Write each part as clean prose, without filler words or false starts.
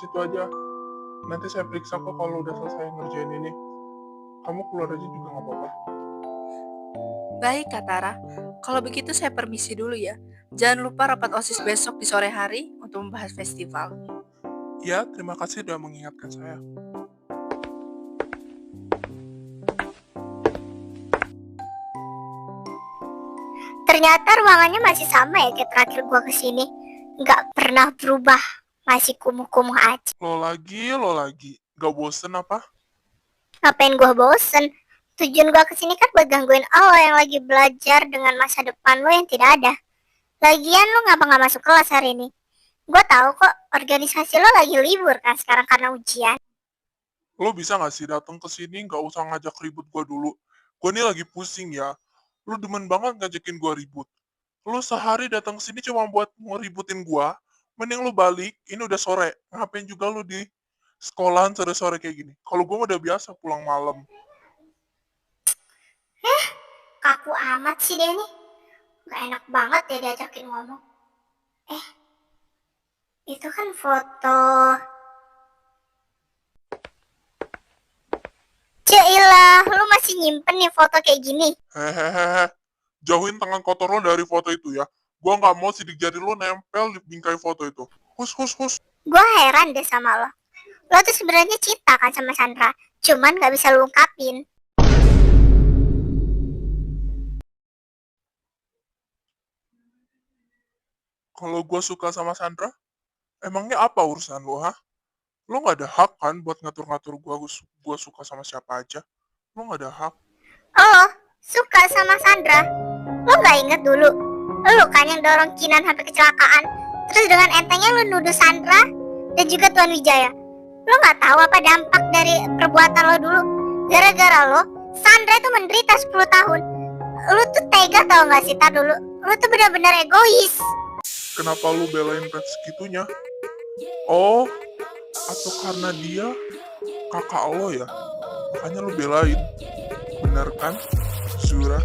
situ aja. Nanti saya periksa kok kalau udah selesai ngerjain ini. Kamu keluar aja juga nggak apa-apa. Baik, Kak Tara. Kalau begitu saya permisi dulu ya. Jangan lupa rapat OSIS besok di sore hari untuk membahas festival. Ya, terima kasih udah mengingatkan saya. Ternyata ruangannya masih sama ya kayak terakhir gua kesini. Nggak pernah berubah. Masih kumuh-kumuh aja. Lo lagi. Gak bosen apa? Ngapain gua bosen? Tujuan gua kesini kan buat gangguin lo yang lagi belajar dengan masa depan lo yang tidak ada. Lagian lo ngapa nggak masuk kelas hari ini? Gua tahu kok organisasi lo lagi libur kan sekarang karena ujian. Lo bisa gak sih datang ke sini gak usah ngajak ribut gua dulu? Gua ini lagi pusing ya. Lo demen banget ngajakin gua ribut. Lo sehari datang ke sini cuma buat mau ributin gua. Mending lo balik, ini udah sore. Ngapain juga lo di sekolahan sore-sore kayak gini? Kalau gua udah biasa pulang malam. Kaku amat sih dia nih. Gak enak banget ya diajakin ngomong. Itu kan foto. Cailah, lu masih nyimpen nih foto kayak gini. Hehehe. Jauhin tangan kotor lo dari foto itu ya. Gua nggak mau sidik jari lo nempel di bingkai foto itu. Hus. Gue heran deh sama lo. Lo tuh sebenarnya cinta kan sama Sandra, cuman gak bisa lu ungkapin. Kalau gua suka sama Sandra, emangnya apa urusan lo, ha? Lo nggak ada hak kan buat ngatur-ngatur gua suka sama siapa aja. Lo nggak ada hak. Oh, suka sama Sandra? Lo gak inget dulu? Lo kan yang dorong Kinan sampai kecelakaan. Terus dengan entengnya lo nuduh Sandra dan juga Tuan Wijaya. Lo gak tahu apa dampak dari perbuatan lo dulu? Gara-gara lo, Sandra itu menderita 10 tahun. Lo tuh tega tau gak sih, dulu? Lo tuh benar-benar egois. Kenapa lu belain Red segitunya? Oh, atau karena dia kakak lo ya? Makanya lu belain. Bener kan, Zura?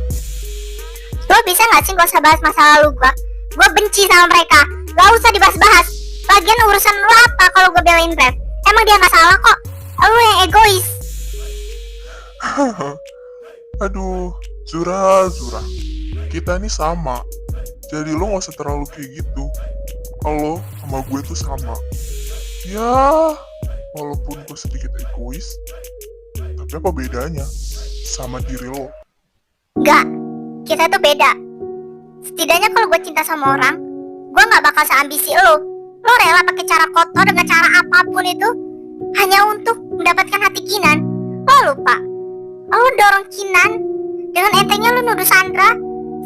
Lo bisa gak sih gak usah bahas masa lalu gua? Gua benci sama mereka. Gak usah dibahas-bahas. Lagian urusan lo apa kalau gue belain Rev? Emang dia gak salah kok. Lo yang egois. Aduh, Zura. Kita ini sama. Jadi lo gak usah terlalu kayak gitu. Kalau sama gue tuh sama. Ya, walaupun gue sedikit egois, tapi apa bedanya sama diri lo? Gak, kita tuh beda. Setidaknya kalau gue cinta sama orang, gue gak bakal seambisi lo. Lo rela pakai cara kotor dengan cara apapun itu hanya untuk mendapatkan hati Kinan. Lo lupa, lo dorong Kinan. Dengan entengnya lo nuduh Sandra,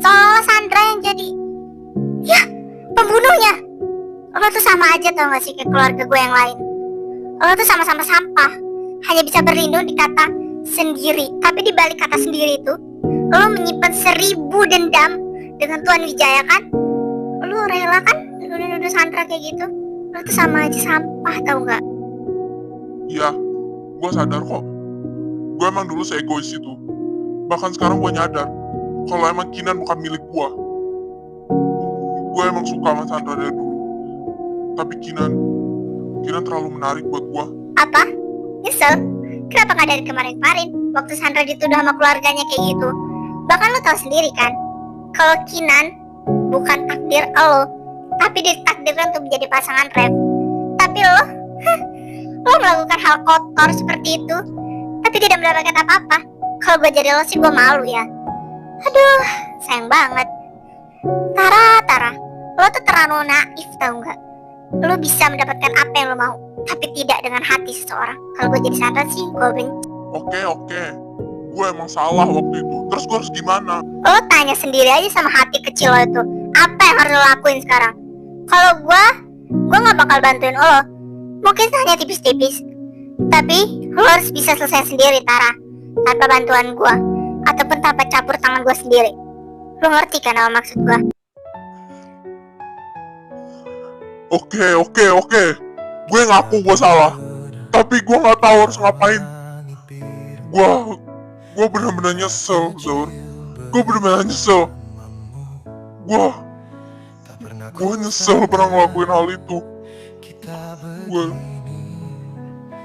seolah Sandra yang jadi pembunuhnya. Lo tuh sama aja tau gak sih kayak keluarga gue yang lain. Lo tuh sama-sama sampah, hanya bisa berlindung di kata sendiri. Tapi di balik kata sendiri itu, lo menyimpan 1000 dendam dengan Tuan Wijaya kan? Lo rela kan nuduh Sandra kayak gitu? Lo tuh sama aja sampah tau gak? Iya, gue sadar kok. Gue emang dulu seegois itu. Bahkan sekarang gue nyadar kalau emang Kinan bukan milik gue. Gue emang suka sama Sandra dari dulu. Tapi Kinan terlalu menarik buat gue. Apa? Nyesel? Kenapa gak dari kemarin-kemarin waktu Sandra dituduh sama keluarganya kayak gitu? Bahkan lo tau sendiri kan, kalau Kinan bukan takdir lo, tapi ditakdirkan untuk menjadi pasangan Rev. Tapi lo melakukan hal kotor seperti itu, tapi tidak mendapatkan apa-apa. Kalau gue jadi lo sih gue malu ya. Aduh, sayang banget. Tara, lo tuh terlalu naif tau gak? Lo bisa mendapatkan apa yang lo mau, tapi tidak dengan hati seseorang. Kalau gue jadi Sandra sih, gue benci. Oke. Gue emang salah waktu itu. Terus gue harus gimana? Lo tanya sendiri aja sama hati kecil lo itu. Apa yang harus lo lakuin sekarang? Kalau gue gak bakal bantuin lo. Mungkin hanya tipis-tipis. Tapi lo harus bisa selesai sendiri, Tara. Tanpa bantuan gue. Ataupun tanpa campur tangan gue sendiri. Lo ngerti kan apa maksud gue? Oke. Gue ngaku gue salah. Tapi gue gak tahu harus ngapain. Gue benar-benar nyesel, Zur. Gue benar-benar nyesel. Gue nyesel pernah ngelakuin hal itu.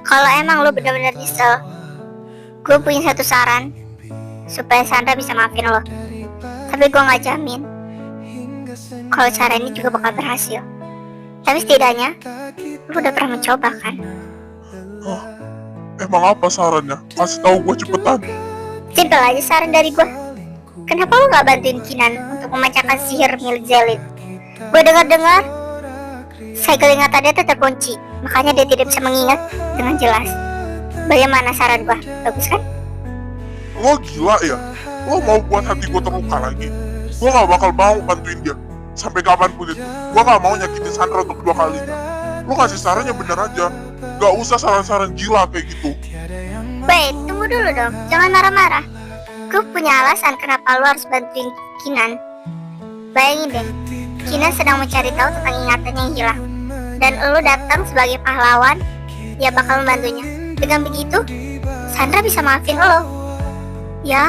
Kalau emang lo benar-benar nyesel, gue punya satu saran supaya Sandra bisa maafin lo. Tapi gue gak jamin kalau cara ini juga bakal berhasil. Tapi setidaknya lo udah pernah mencoba kan? Hah, emang apa sarannya? Kasih tahu gue cepetan. Simpel aja saran dari gue. Kenapa lo gak bantuin Kinan untuk memecahkan sihir milik Zelin? Gue dengar-dengar segel ingatannya itu terkunci, makanya dia tidak bisa mengingat dengan jelas. Bagaimana saran gue? Bagus kan? Lo gila ya? Lo mau buat hati gue terluka lagi? Gue gak bakal mau bantuin dia. Sampai kapanpun itu. Gue gak mau nyakitin Sandra untuk kedua kalinya. Lo kasih sarannya bener aja. Gak usah saran-saran gila kayak gitu. Wait, tunggu dulu dong. Jangan marah-marah. Gue punya alasan kenapa lo harus bantuin Kinan. Bayangin deh, Kinan sedang mencari tahu tentang ingatannya yang hilang. Dan lo datang sebagai pahlawan yang bakal membantunya. Dengan begitu, Sandra bisa maafin lo. Ya,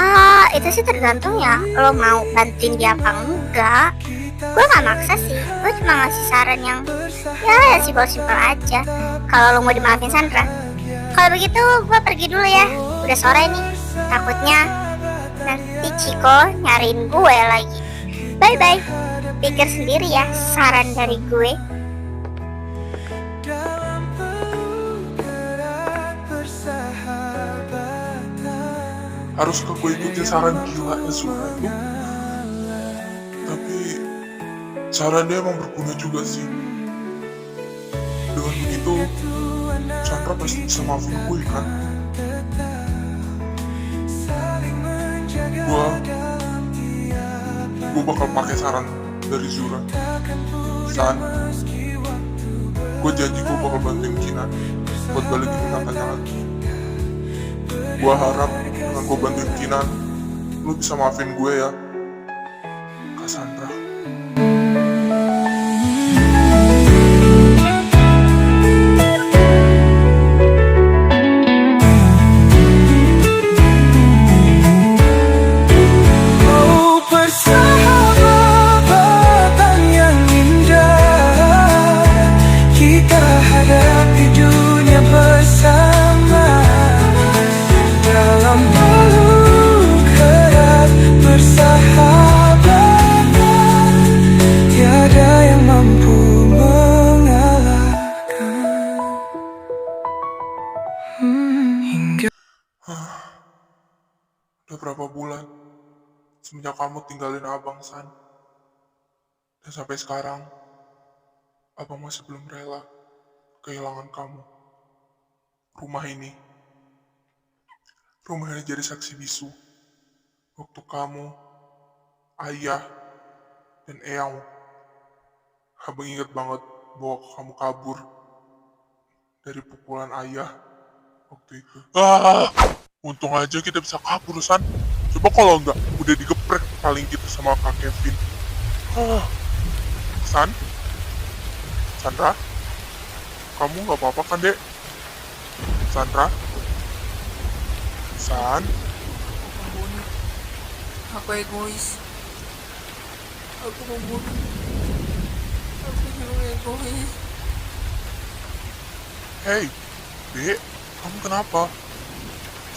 itu sih tergantung ya, lo mau bantuin dia apa enggak. Gue gak maksa sih, gue cuma ngasih saran yang ya simpel-simpel aja. Kalau lo mau dimaafin Sandra. Kalau begitu, gue pergi dulu ya. Udah sore nih, takutnya nanti Chico nyariin gue lagi. Bye-bye. Pikir sendiri ya saran dari gue. Haruskah gue ikutin saran gila Zura itu? Tapi saran dia emang berguna juga sih. Dengan begitu Sandra pasti bisa maafin gue kan? Gue bakal pakai saran dari Zura. San, gue janji gue bakal bantuin Kinan buat balikin ingatannya lagi. Gue harap dengan gue bantuin Kinan, lu bisa maafin gue ya, Kak Sandra. Udah berapa bulan semenjak kamu tinggalin abang, San? Dan sampai sekarang, abang masih belum rela kehilangan kamu. Rumah ini jadi saksi bisu. Waktu kamu, ayah, dan eyang, abang ingat banget bahwa kamu kabur dari pukulan ayah waktu itu. Untung aja kita bisa kabur, San. Coba kalau enggak, udah digeprek paling kita sama Kak Kevin. San? Sandra? Kamu nggak apa-apa kan, Dek? Sandra? San? Aku pembunuh. Aku egois. Aku pembunuh. Aku memang egois. Hei, Dek, kamu kenapa?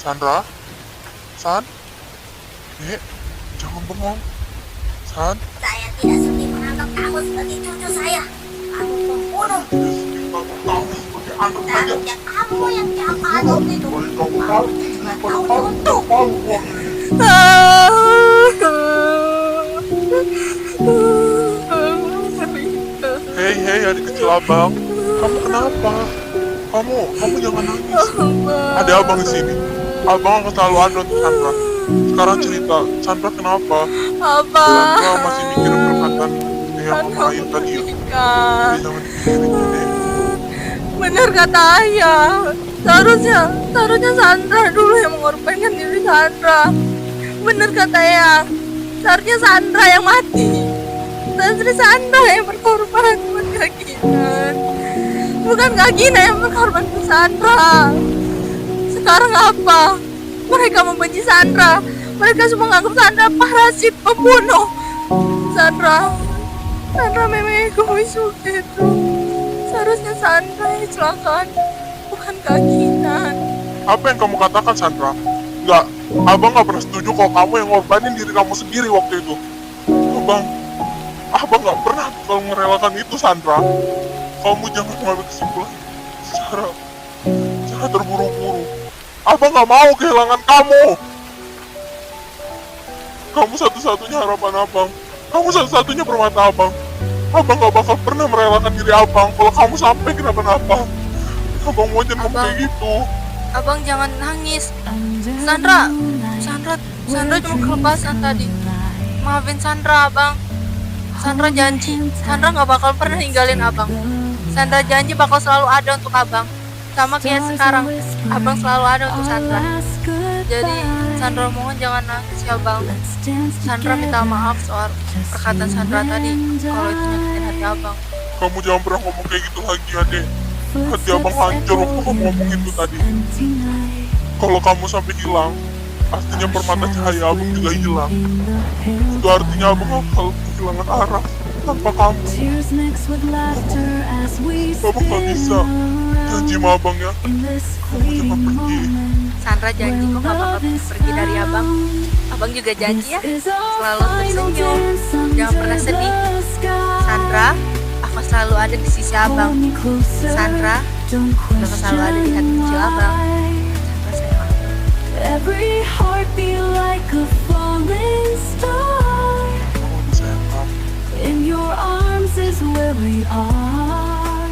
Sandra? San? Dek, jangan bengong. San? Saya tidak sudi menganggap kamu sebagai cucu saya. Kamu pembunuh. Kamu sebagai anak saja. Seharusnya kamu yang siapa adop itu. Kamu Dengan kamu untuk. Hei, adik kecil abang. Kamu kenapa? Kamu jangan nangis. Ada abang di sini. Abang akan selalu ada untuk Sandra. Sekarang cerita, Sandra kenapa? Sandra masih mikirin perkataan yang mama ayah tadi ya. Jadi jangan dipikirin ya, Dek. Benar kata ayah. Seharusnya Sandra dulu yang mengorbankan diri Sandra. Benar kata ayah. Seharusnya Sandra yang mati. Seharusnya Sandra yang berkorban buat Kak Kinan. Bukan Kak Kinan yang berkorban ke Sandra. Sekarang apa? Mereka membenci Sandra. Mereka semua menganggap Sandra parasit, pembunuh. Sandra memang egois waktu itu. Seharusnya Sandra yang kecelakaan, bukan Kak Kinan. Apa yang kamu katakan, Sandra? Nggak, abang nggak pernah setuju kalau kamu yang ngorbanin diri kamu sendiri waktu itu. Abang nggak pernah bakal merelakan itu, Sandra. Kamu jangan mengambil kesimpulan secara terburu-buru. Abang nggak mau kehilangan kamu. Kamu satu-satunya harapan abang. Kamu satu-satunya permata abang. Abang gak bakal pernah merelakan diri abang kalau kamu sampai kenapa-napa. Abang mau jangan ngomong kayak gitu. Abang jangan nangis. Sandra cuma kelepasan tadi. Maafin Sandra, abang. Sandra janji, Sandra gak bakal pernah ninggalin abang. Sandra janji bakal selalu ada untuk abang. Sama kayak sekarang, abang selalu ada untuk Sandra. Jadi Sandra mohon jangan nangis ya bang. Sandra minta maaf soal perkataan Sandra tadi kalau itu nyakitin hati abang. Kamu jangan pernah ngomong kayak gitu lagi, Ade. Hati abang hancur waktu kamu ngomong itu tadi. Kalau kamu sampai hilang, pastinya permata cahaya abang juga hilang. Itu artinya abang bakal kehilangan arah tanpa kamu. Abang gak bisa. Janji sama abang ya. Kamu jangan pergi. Sandra janji kok gak bakal pergi dari abang. Abang juga janji ya selalu tersenyum, jangan pernah sedih. Sandra, aku selalu ada di sisi abang. Sandra, bakal selalu ada di hati kecil abang. Sandra sayang abang. Every heartbeat like a falling star. In your arms is where we are.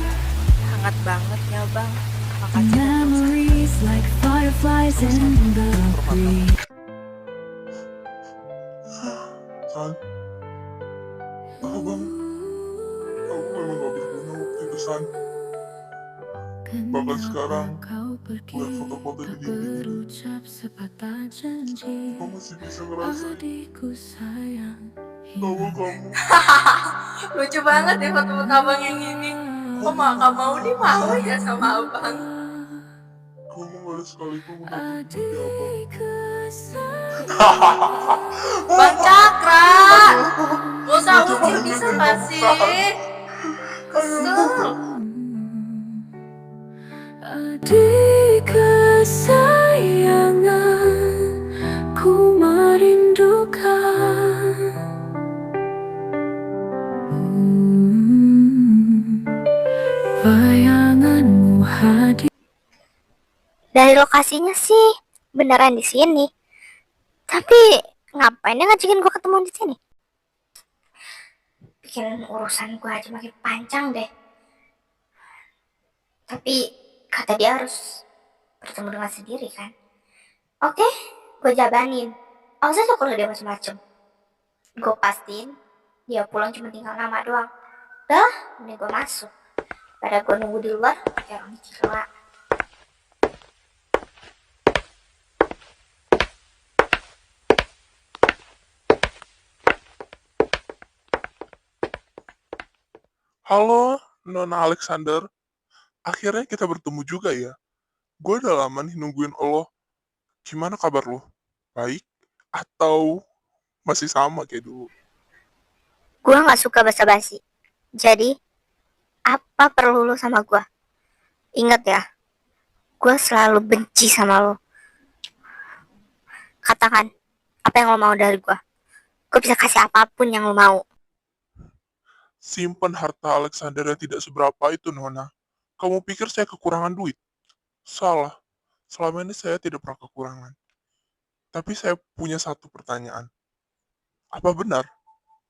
Hangat banget ya bang. Makasih. Memories like fireflies in the breeze. San, abang memang gak berguna waktu itu, San. Bahkan sekarang, lihat foto-foto di dinding, aku masih bisa ngerasain bahwa kamu Lucu banget ya foto-foto abang yang ini. Kok gak mau nih mau ya sama abang. gak ada sekalipun mendapat Bang Cakra, gak usah ucil bisa gak sih? Kesel. Adik kesayangan, ku merindukan. Bayanganmu hadir. Dari lokasinya sih beneran di sini. Tapi ngapain dia ngajakin gue ketemu di sini? Bikin urusan gue aja makin panjang deh. Tapi kata dia harus bertemu dengan sendiri kan. Oke, gue jabanin. Awas aja kalau dia macem-macem. Gue pastiin dia pulang cuma tinggal nama doang. Dah, ini gue masuk. Pada gue nunggu di luar, kayak orang gila. Halo, Nona Alexander. Akhirnya kita bertemu juga ya. Gue udah lama nih nungguin lo. Gimana kabar lo? Baik? Atau masih sama kayak dulu? Gue gak suka basa-basi. Jadi, apa perlu lo sama gue? Ingat ya, gue selalu benci sama lo. Katakan, apa yang lo mau dari gue? Gue bisa kasih apapun yang lo mau. Simpan harta Alexander yang tidak seberapa itu, Nona. Kamu pikir saya kekurangan duit? Salah. Selama ini saya tidak pernah kekurangan. Tapi saya punya satu pertanyaan. Apa benar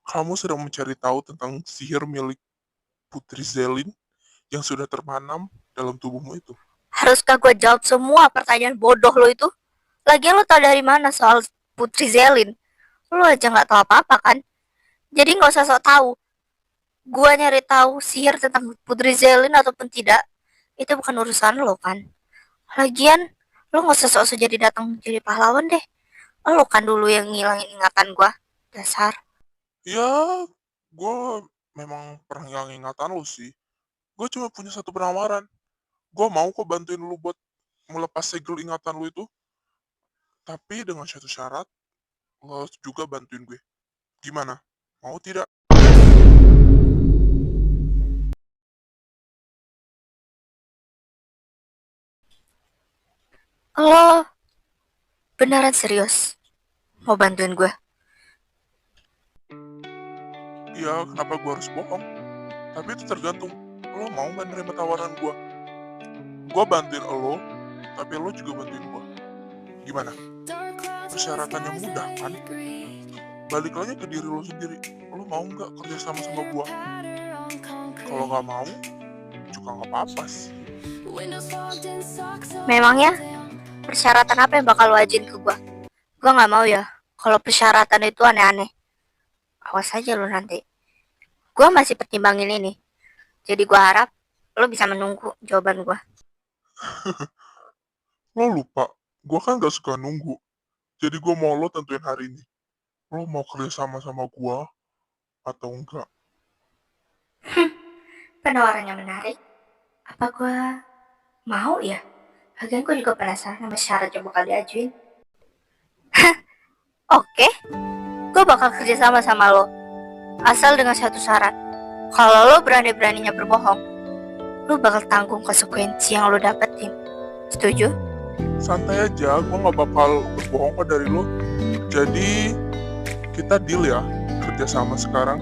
kamu sedang mencari tahu tentang sihir milik Putri Zelin yang sudah tertanam dalam tubuhmu itu? Haruskah gue jawab semua pertanyaan bodoh lo itu? Lagian lo tau dari mana soal Putri Zelin? Lo aja gak tahu apa-apa kan? Jadi gak usah sok tahu. Gue nyari tahu sihir tentang Putri Zelin ataupun tidak, itu bukan urusan lo kan. Lagian, lo gak usah sok jadi datang jadi pahlawan deh. Lo kan dulu yang ngilangin ingatan gue. Dasar. Ya, gue memang pernah ngilang ingatan lo sih. Gue cuma punya satu penawaran. Gue mau kok bantuin lo buat melepas segel ingatan lo itu. Tapi dengan satu syarat, lo harus juga bantuin gue. Gimana? Mau tidak? Lo beneran serius mau bantuin gue? Ya, kenapa gue harus bohong? Tapi itu tergantung. Lo mau nggak nerima tawaran gue? Gue bantuin lo, tapi lo juga bantuin gue. Gimana? Persyaratannya mudah kan? Balik lagi ke diri lo sendiri. Lo mau nggak kerja sama gue? Kalau nggak mau, juga nggak apa-apa sih. Memangnya persyaratan apa yang bakal lo ajuin ke gue? Gue nggak mau ya kalau persyaratan itu aneh-aneh. Awas aja lo nanti. Gue masih pertimbangin ini. Jadi gue harap lo bisa menunggu jawaban gue. Lo lupa, gue kan gak suka nunggu. Jadi gue mau lo tentuin hari ini. Lo mau kerja sama gue atau enggak? Penawarannya menarik. Apa gue mau ya? Lagian gue juga penasaran sama syarat yang bakal diajuin. Oke, gue bakal kerja sama lo. Asal dengan satu syarat. Kalau lo berani-beraninya berbohong, lo bakal tanggung konsekuensi yang lo dapetin. Setuju? Santai aja, gue gak bakal berbohong kok dari lo. Jadi, kita deal ya, kerja sama sekarang.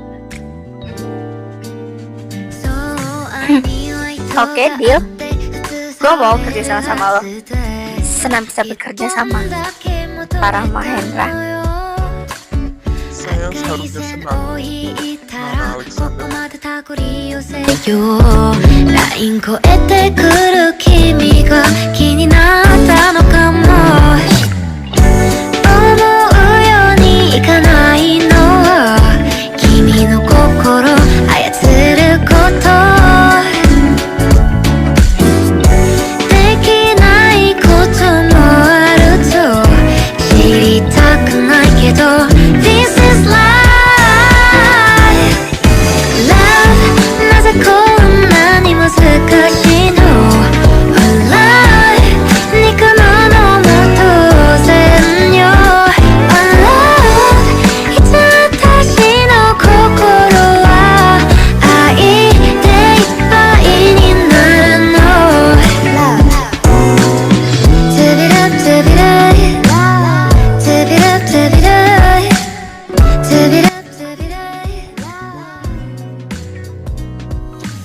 Oke, deal. Gue mau kerja sama lo. Senang bisa bekerja sama para Mahendra. Saya seharusnya senang. Nona Alexander. ライン越えてくる君が気になったのかも思うようにいかないのは君の心操ることできないこともあると知りたくないけど This is life Love なぜこんなに難しいの Alive 憎むのも当然よ Alive いつ私の心は愛でいっぱいになるの To be loved, to be loved To be loved, to be loved To be loved, to be loved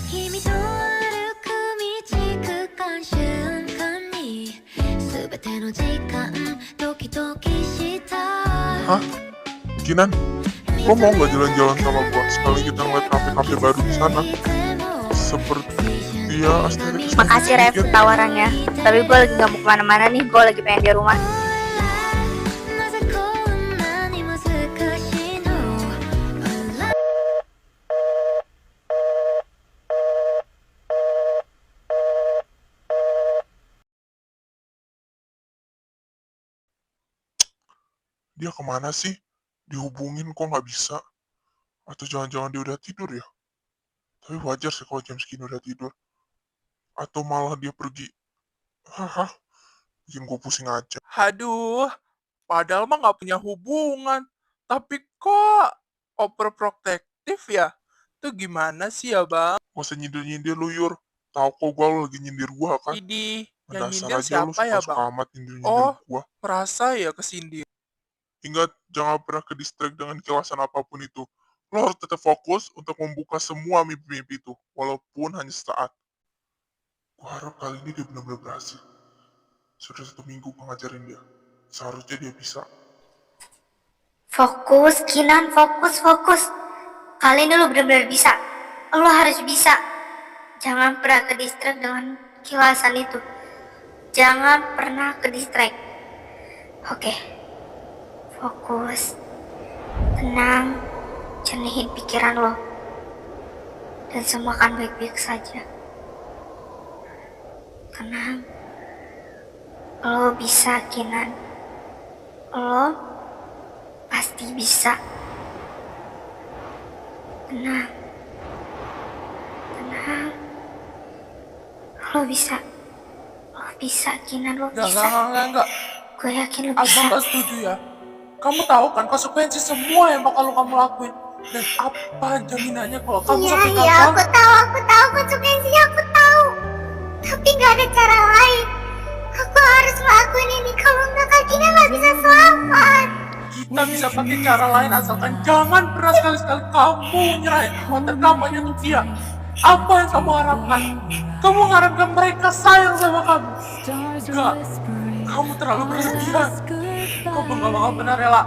君と歩く道区間瞬間に全ての時間ドキドキした Hah? Kinan, lo mau nggak jalan-jalan sama gue? Sekali kita ngeliat kafe-kafe baru di sana. Seperti ya, Asterix. Makasih Rev tawarannya. Tapi gue lagi gak mau kemana-mana nih. Gue lagi pengen di rumah. なぜこんなに難しいの Dia kemana sih? Dihubungin kok nggak bisa? Atau jangan-jangan dia udah tidur ya? Tapi wajar sih kalau jam segini udah tidur. Atau malah dia pergi. Haha, bikin gue pusing aja. Aduh, padahal mah nggak punya hubungan. Tapi kok overprotective ya? Itu gimana sih ya, Bang? Gak usah nyindir-nyindir lu, Yur. Tahu kok gue lagi nyindir gua kan? Idih, yang Dasar nyindir aja lu siapa ya, suka-suka Bang? amat nyindir-nyindir Oh. gua. Merasa ya kesindir. Ingat, jangan pernah ke distract dengan kilasan apapun itu. Lo harus tetap fokus untuk membuka semua mimpi-mimpi itu, walaupun hanya sesaat. Gue harap kali ini dia benar-benar berhasil. Sudah 1 minggu gue ngajarin dia. Seharusnya dia bisa. Fokus, Kinan. Fokus. Kali ini lo bener-bener bisa. Lo harus bisa. Jangan pernah ke distract dengan kilasan itu. Jangan pernah ke distract. Oke. Fokus. Tenang. Jernihin pikiran lo. Dan semua akan baik-baik saja. Tenang. Lo bisa, Kinan. Lo pasti bisa. Tenang. Lo bisa. Lo bisa, Kinan. Lo bisa. Enggak. Gue yakin lo bisa. Abang gak setuju ya. Kamu tahu kan konsekuensi semua yang bakal kamu lakuin. Dan apa jaminannya kalau kamu sampai Iya, aku tahu konsekuensinya, aku tahu. Tapi gak ada cara lain. Aku harus melakukan ini, kalau enggak Kak Gina nggak bisa selamat. Kita bisa pakai cara lain asalkan jangan pernah sekali-sekali kamu nyerahin kekuatan kamu hanya untuk dia. Apa yang kamu harapkan? Kamu mengharapkan mereka sayang sama kamu? Enggak, kamu terlalu berlebihan. Kamu gak bakal pernah rela.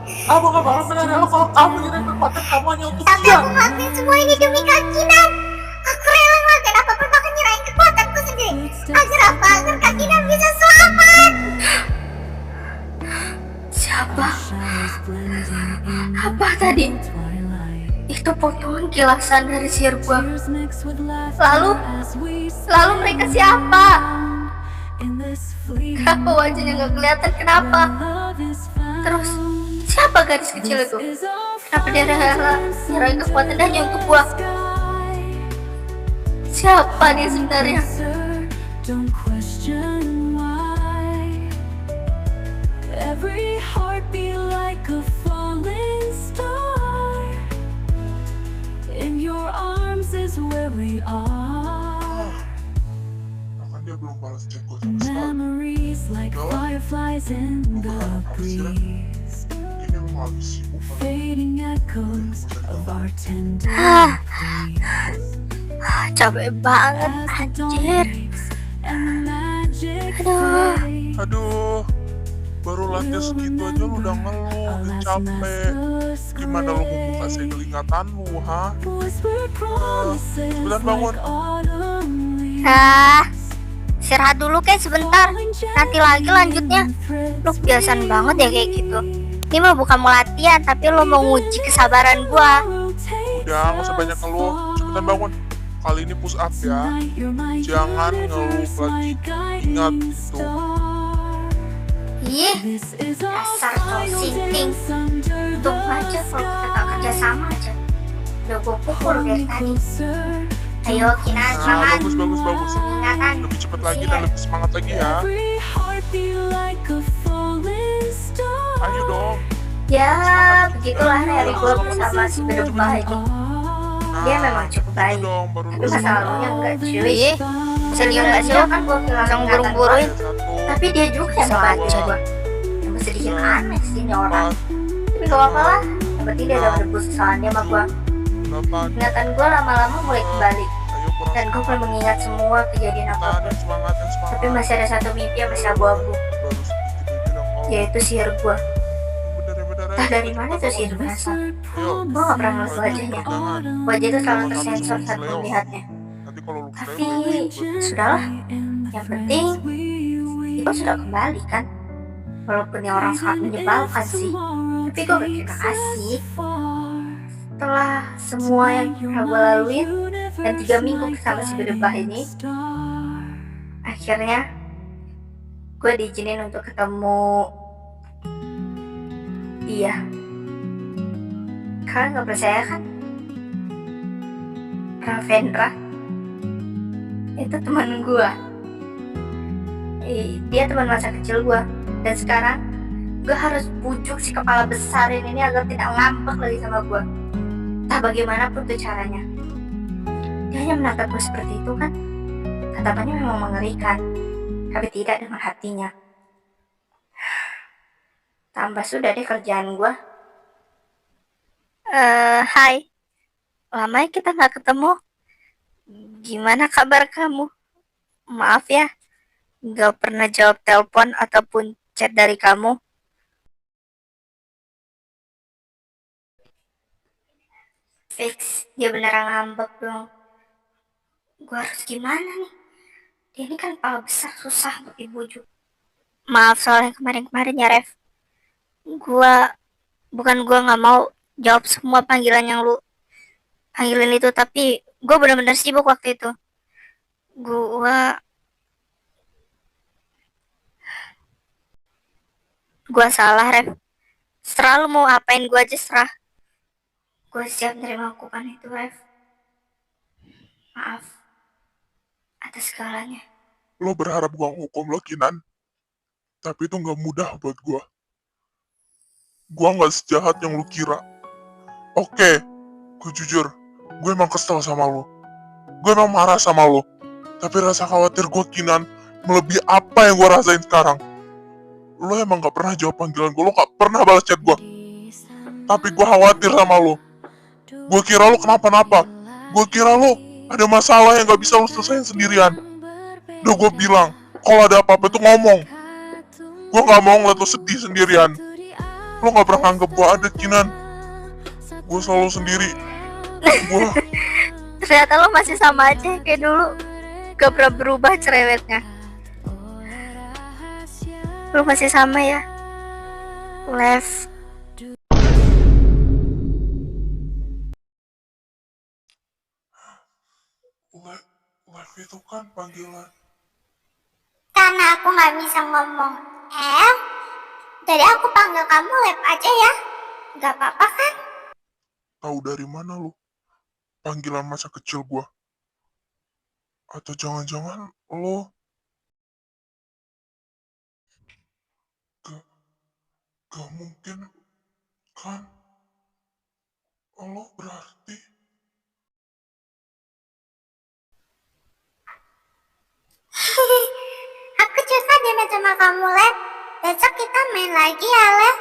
Kamu gak bakal pernah rela kalau kamu nyerahin kekuatan kamu hanya untuk Tapi dia. aku ngelakuin semua ini demi Kak Kinan. Aku rela ngelakuin apapun, bahkan nyerahin kekuatanku sendiri. Agar apa? Agar Kak Kinan bisa selamat. Siapa? Apa tadi? Itu potongan kilasan dari sihir gua. Lalu mereka siapa? Kenapa wajahnya nggak kelihatan? Kenapa? Terus siapa gadis kecil itu? Kenapa dia rela nyerahin kekuatan hanya untuk gua? Siapa dia sebenarnya? Don't question why. Every heartbeat like a falling star. In your arms is where we are. Bahkan dia belum balas chat gue sama sekali. Memories like fireflies in the breeze. Mungkin dia mau habis sibuk kali. Fading echoes of our tender days. Capek banget, As the dawn anjir. breaks and the magic Aduh. fades. Aduh, baru latihan segitu aja lu udah ngeluh, udah capek. Gimana lu mau buka segel ingatan lu, ha? Cepetan bangun. Istirahat dulu kayak sebentar. Nanti lagi lanjutnya. Lu kebiasaan banget ya kayak gitu. Ini mah bukan mau latihan, tapi lu mau nguji kesabaran gua. Udah, nggak usah banyak ngeluh. Cepetan bangun. Kali ini push up ya. Jangan ngeluh lagi. Ingat itu. Ih, dasar cowok sinting. Tunggu aja kalau kita tak kerja sama aja. Udah gua pukul dari tadi. Ayo Kinan, Nah, semangat. bagus. Ingatan. Lebih cepat lagi dan lebih semangat lagi ya. Ayo dong. Ya, begitulah hari gue bersama si berubah ini. Dia memang cukup Ayo baik, dong, baru tapi lu masa semangat. lalunya enggak cuy. Serius Serius gak sih aja lo? kan gue kehilangan Yang ingatan buru-buruin. gua. Satu, Tapi dia juga yang ngelanjut dua, gue. Yang sedikit aneh sih ini orang. empat, Tapi gak apa-apa lah. Yang penting dia udah menebus kesalahannya sama gue. 8. Ingatan gue lama-lama mulai kembali. Ayo kurang Dan gue mulai mengingat semua kejadian semangat apapun. dan semangat dan semangat. Tapi masih ada satu mimpi yang masih abu-abu, Baru sedikit aja dong. Oh, yaitu sihir gue. bener-bener Entah aja. dari mana tuh sihir berasal. Ayo, Gue gak pernah ngeliat wajahnya. Wajah itu selalu tersensor saat gue melihatnya. nanti kalau lu Tapi keren, sudahlah. Yang penting gue sudah kembali kan. Walaupun ini orang sangat menyebalkan sih, tapi gue berterima kasih. Setelah semua yang pernah gue laluin dan 3 minggu bersama si bedebah ini, akhirnya gue diizinin untuk ketemu dia. Kalian gak percaya kan? Ravendra itu teman gue. Dia teman masa kecil gue. Dan sekarang gue harus bujuk si kepala besar ini agar tidak ngambek lagi sama gue. Entah bagaimanapun tuh caranya. Dia hanya menatap gue seperti itu kan. Tatapannya memang mengerikan, tapi tidak dengan hatinya. Tambah sudah deh kerjaan gue. Hai. Lama ya kita nggak ketemu. Gimana kabar kamu? Maaf ya, nggak pernah jawab telepon ataupun chat dari kamu. Fix, dia beneran ngambek dong. Gue harus gimana nih? Dia ini kan kepala besar, susah untuk dibujuk. Maaf soalnya kemarin-kemarin ya Ref. Gua nggak mau jawab semua panggilan yang lu panggilin itu, tapi gue benar-benar sibuk waktu itu. Gua salah Ref. Serah lu mau apain gue aja serah. Gue siap menerima hukuman itu, Ref. Maaf atas segalanya. lo berharap gua hukum lo, Kinan. Tapi itu nggak mudah buat gua. Gua nggak sejahat yang lu kira. Oke, gue jujur, gue emang kesel sama lo. Gue emang marah sama lo. Tapi rasa khawatir gue, Kinan, melebihi apa yang gue rasain sekarang. Lo emang gak pernah jawab panggilan gue, lo gak pernah balas chat gue. Tapi gue khawatir sama lo. Gue kira lo kenapa-napa. Gue kira lo ada masalah yang gak bisa lo selesaiin sendirian. Udah gue bilang, kalau ada apa-apa tuh ngomong. Gue gak mau ngeliat lo sedih sendirian. Lo gak pernah nganggep gue ada, Kinan. Gue selalu sendiri. Gue Ternyata lo masih sama aja kayak dulu. Gak pernah berubah cerewetnya. Lo masih sama ya, Lev. Lev itu kan panggilan. Karena aku nggak bisa ngomong jadi aku panggil kamu Lev aja ya. Gak apa-apa kan? Tahu dari mana lo? Panggilan masa kecil gue. Atau jangan-jangan lo gak mungkin kan? Lo berarti Aku suka deh main sama kamu Lev. Besok kita main lagi ya Lev.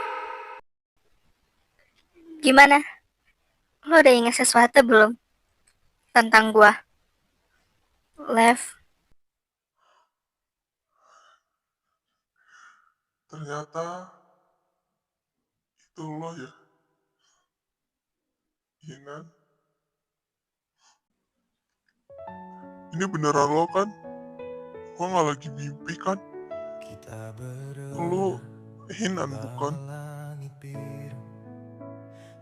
Gimana? Lo udah ingat sesuatu belum tentang gua, Lev? ternyata itu lo ya, Kinan. Ini beneran lo kan? Gua gak lagi mimpi kan? Lo Hinan bukan?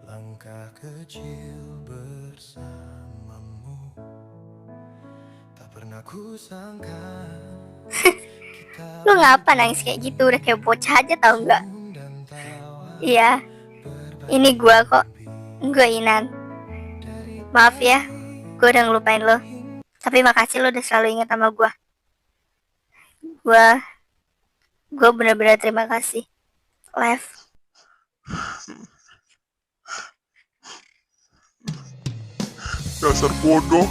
Langkah kecil bersamamu, tak pernah kusangka. Lo ngapa nangis kayak gitu? Udah kayak bocah aja tau nggak? Iya, ini gua kok. Gua Inan. Maaf ya, gua udah ngelupain lo. Tapi makasih lo udah selalu ingat sama gua. Gua benar-benar terima kasih, Lev. Dasar bodoh.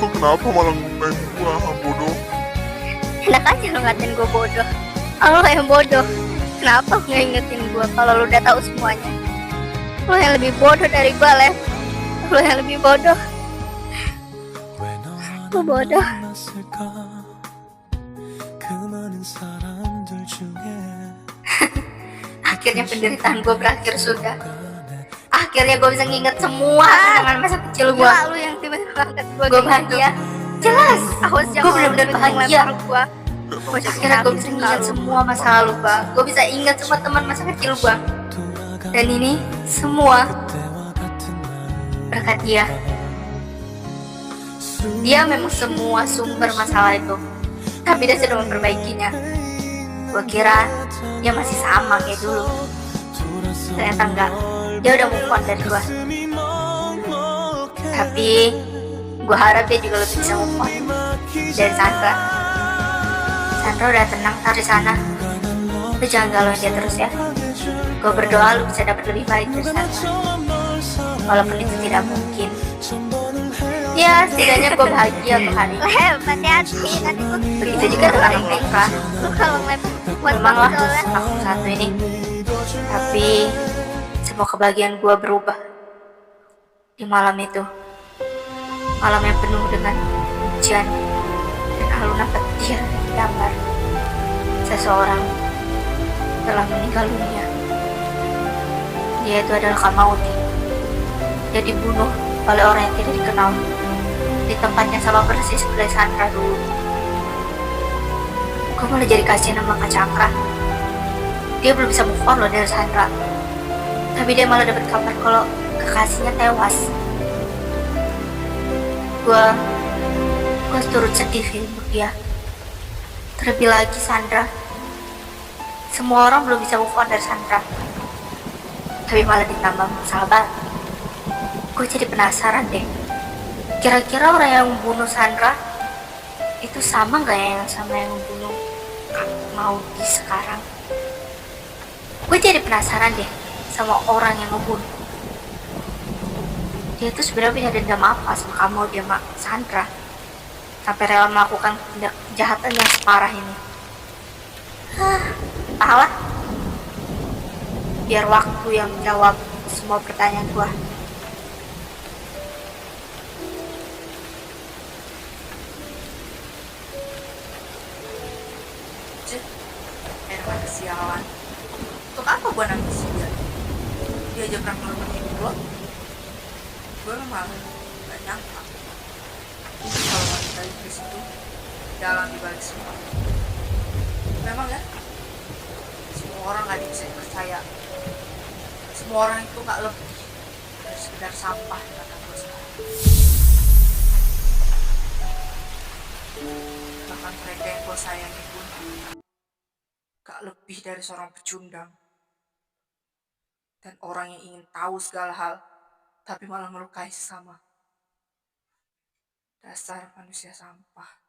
Lo kenapa malah ngelupain gua, bodoh? Enak aja lo ngatain gua bodoh. Lo yang bodoh. Kenapa nggak ingetin gua kalau lo udah tahu semuanya? Lo yang lebih bodoh dari gua, Lev. Lo yang lebih bodoh. Lo bodoh. Akhirnya penderitaan gue berakhir sudah. Akhirnya gue bisa nginget semua kenangan masa kecil gue. Lu yang tiba-tiba angkat gue bahagia. Jelas, gue benar-benar bahagia. Akhirnya gue bisa nginget semua masa lalu gue. Gue bisa ingat semua teman masa kecil gue. Dan ini semua berkat dia. Dia memang semua sumber masalah itu, tapi dia sudah memperbaikinya. Gue kira dia masih sama kayak dulu. Ternyata enggak. Dia udah move on dari gue. Tapi gue harap dia juga lebih bisa move on dari Sandra. Sandra udah tenang di sana. Lu jangan galauin dia terus ya. Gue berdoa lu bisa dapat lebih baik dari Sandra. Walaupun itu tidak mungkin. Ya, setidaknya gue bahagia untuk hari ini. Hati-hati, nanti gue Begitu juga dengan mereka. lu kalau Lev buat Memang lah banget aku satu ini. Tapi semua kebahagiaan gue berubah di malam itu. Malam yang penuh dengan hujan dan alunan petir di gambar. Seseorang telah meninggal dunia. Dia itu adalah Kamauti. Dia dibunuh oleh orang yang tidak dikenal di tempat yang sama persis seperti Sandra dulu. Gue malah jadi kasih nama Kak Cakra. Dia belum bisa move on loh dari Sandra. Tapi dia malah dapat kabar kalau kekasihnya tewas. Gue turut sedih sih untuk dia. Terlebih lagi Sandra. Semua orang belum bisa move on dari Sandra. Tapi malah ditambah masalah baru. Gue jadi penasaran deh. Kira-kira orang yang membunuh Sandra itu sama gak ya sama yang membunuh Kak Maudi sekarang? Gue jadi penasaran deh sama orang yang membunuh. Dia tuh sebenarnya punya dendam apa sama Kak Maudi sama Sandra? sampai rela melakukan tindak kejahatan yang separah ini. Entahlah, biar waktu yang menjawab semua pertanyaan gua. Air mata sialan. Untuk apa gua nangis dia? Dia aja pernah ngelupain hidup lo. Gue memang gak nyangka kalau wanita Inggris itu dalam dibalik semua. Memang ya, semua orang gak bisa dipercaya. Semua orang itu gak lebih dari sekedar sampah di mata gue sekarang. Bahkan mereka yang gue sayangi pun gak lebih dari seorang pecundang. Dan orang yang ingin tahu segala hal, tapi malah melukai sesama. Dasar manusia sampah.